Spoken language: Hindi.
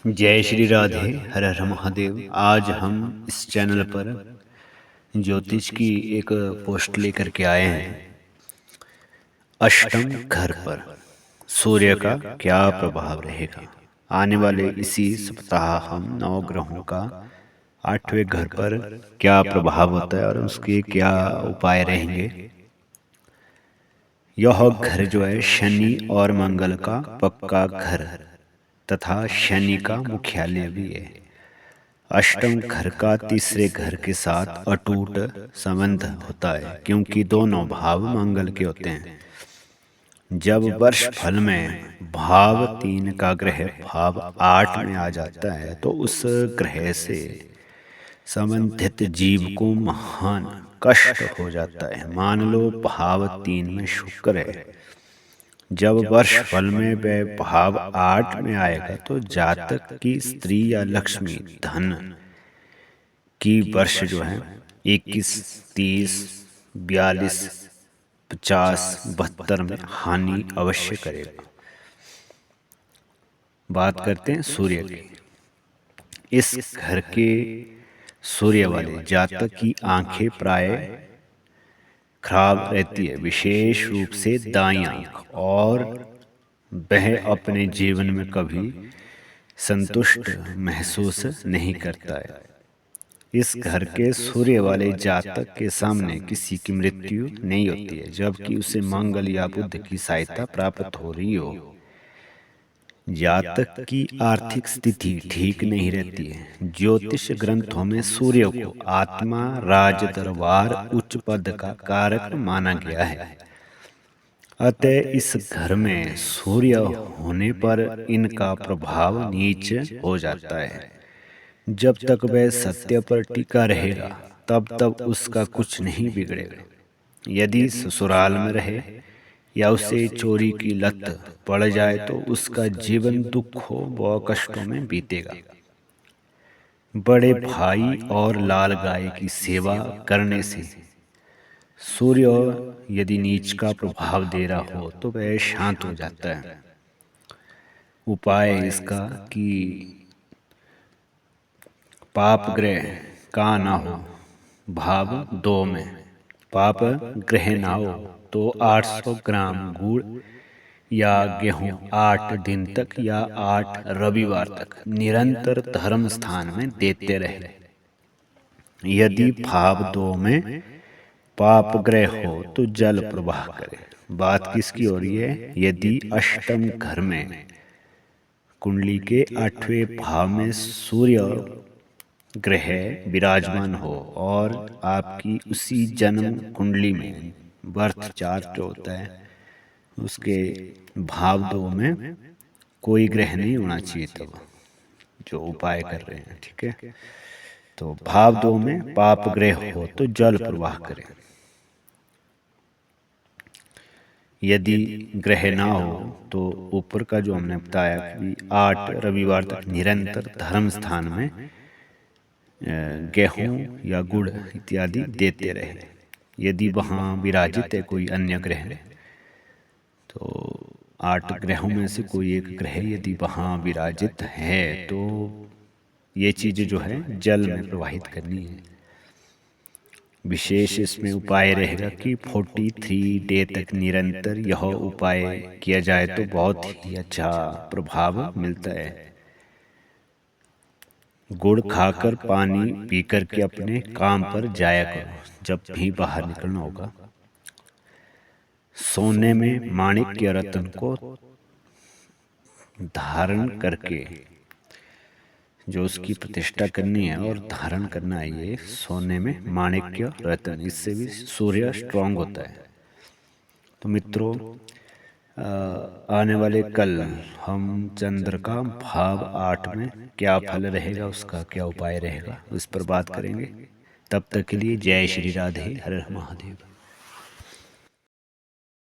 जय श्री राधे। हर हर महादेव। आज हम इस चैनल पर ज्योतिष की एक पोस्ट लेकर के आए हैं। अष्टम घर पर सूर्य का क्या प्रभाव रहेगा। आने वाले इसी सप्ताह हम नवग्रहों का 8वें घर पर क्या प्रभाव होता है और उसके क्या उपाय रहेंगे। यह घर जो है शनि और मंगल का पक्का घर तथा शनि का मुख्यालय भी है। अष्टम घर का तीसरे घर के साथ अटूट संबंध होता है, क्योंकि दोनों भाव मंगल के होते हैं। जब वर्ष फल में भाव 3 का ग्रह भाव 8 में आ जाता है तो उस ग्रह से संबंधित जीव को महान कष्ट हो जाता है। मान लो भाव 3 में शुक्र है, जब वर्ष फल में वह भाव 8 में आएगा तो जातक की स्त्री या लक्ष्मी धन की वर्ष जो है 21, 30, 42, 50, 72 में हानि अवश्य करेगा। बात करते हैं सूर्य की। इस घर के सूर्य वाले जातक की आंखें प्राय खराब रहती है, विशेष रूप से दाईं आंख, और वह अपने जीवन में कभी संतुष्ट महसूस नहीं करता है। इस घर के सूर्य वाले जातक के सामने किसी की मृत्यु नहीं होती है, जबकि उसे मंगल या बुध की सहायता प्राप्त हो रही हो। जातक की आर्थिक स्थिति ठीक नहीं रहती है। ज्योतिष ग्रंथों में सूर्य को आत्मा, राज दरबार, उच्च पद का कारक माना गया है। अतः इस घर में सूर्य होने पर इनका प्रभाव नीच हो जाता है। जब तक वह सत्य पर टिका रहेगा तब तक उसका कुछ नहीं बिगड़ेगा। यदि ससुराल में रहे या उसे चोरी की लत पड़ जाए तो उसका जीवन दुखों व कष्टों में बीतेगा। बड़े भाई और लाल गाय की सेवा करने से सूर्य यदि नीच का प्रभाव दे रहा हो तो वह शांत हो जाता है। उपाय इसका कि पाप ग्रह का ना हो, भाव 2 में पाप ग्रह ना हो तो 800 ग्राम गुड़ या गेहूं 8 दिन तक या 8 रविवार तक निरंतर धर्म स्थान में देते रहे। यदि भाव 2 में पाप ग्रह हो तो जल प्रवाह करे। बात किसकी हो रही है? यदि अष्टम घर में कुंडली के 8वें भाव में सूर्य ग्रह विराजमान हो और आपकी उसी जन्म कुंडली में बर्थ चार्ट जो होता है उसके भाव 2 में कोई ग्रह नहीं होना चाहिए तब जो उपाय कर रहे हैं। ठीक है, तो भाव 2 में पाप ग्रह हो तो जल प्रवाह करें। यदि ग्रह ना हो तो ऊपर का जो हमने बताया कि 8 रविवार तक निरंतर धर्म स्थान में गेहूं या गुड़ इत्यादि देते रहे। यदि वहाँ विराजित है कोई अन्य ग्रह तो 8 ग्रहों में से कोई एक ग्रह यदि वहाँ विराजित है तो ये चीज़ जो है जल में प्रवाहित करनी है। विशेष इसमें उपाय रहेगा कि 43 डे तक निरंतर यह उपाय किया जाए तो बहुत ही अच्छा प्रभाव मिलता है। गुड़ खाकर पानी पीकर के अपने काम पर जाया करो जब भी बाहर निकलना होगा। सोने में माणिक्य रत्न को धारण करके जो उसकी प्रतिष्ठा करनी है और धारण करना है, ये सोने में माणिक्य रत्न, इससे भी सूर्य स्ट्रांग होता है। तो मित्रों, आने वाले कल हम चंद्र का भाव 8 में क्या फल रहेगा, उसका क्या उपाय रहेगा, उस पर बात करेंगे। तब तक के लिए जय श्री राधे, हर हर महादेव।